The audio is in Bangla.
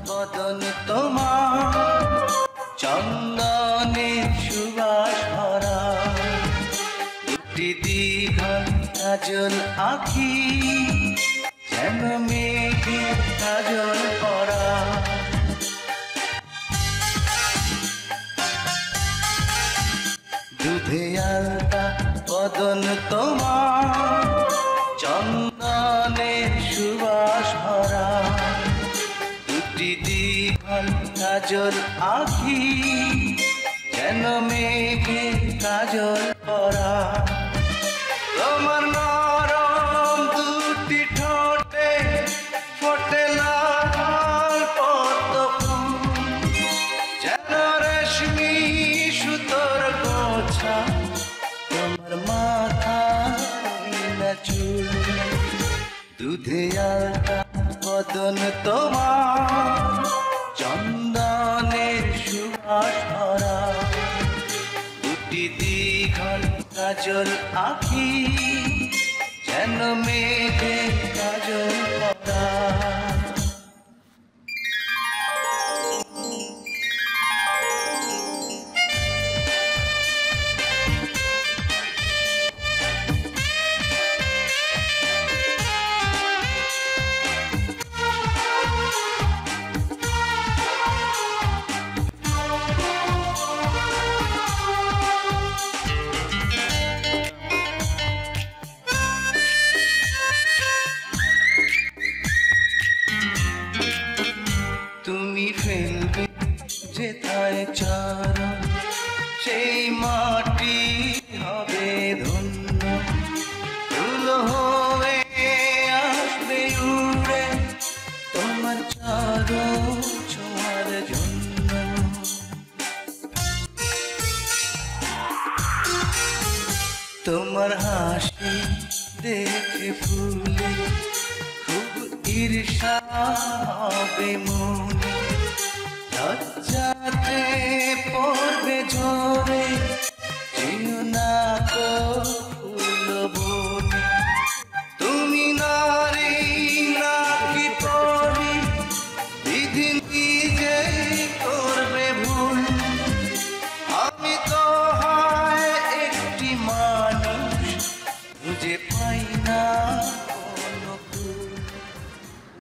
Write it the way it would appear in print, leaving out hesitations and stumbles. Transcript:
বদন তোমার চন্দনের সুবাস ভরা, দুটি দীঘল কাজল আঁখি যেন মেঘে কাজল পরা। দুধে আলতা বদন তোমার চন্দনের সুবাস ভরা, দুটি দীঘল কাজল আঁখি যেন মেঘে কাজল পরা। তোমার নরম দুটি ঠোঁটে ফোটে লাল পদ্ম ফুল, যেন রেশমি সুতোর গোছা তোমার মাথা না চুল। দুধে আলতা বদন তোমার চন্দনের সুবাস ভরা, দুটি দীঘল কাজল আঁখি যেন মেঘে কাজল পরা। তুমি ফেলবে যেথায় চরণ সেই মাটি হবে ধন্য, ধুলো হয়ে আসবে উড়ে তোমার চরণ ছোঁয়ার জন্য। তোমার হাসি দেখে ফুলে খুব ঈর্ষা হবে মনে, লজ্জাতে পড়বে ঝরে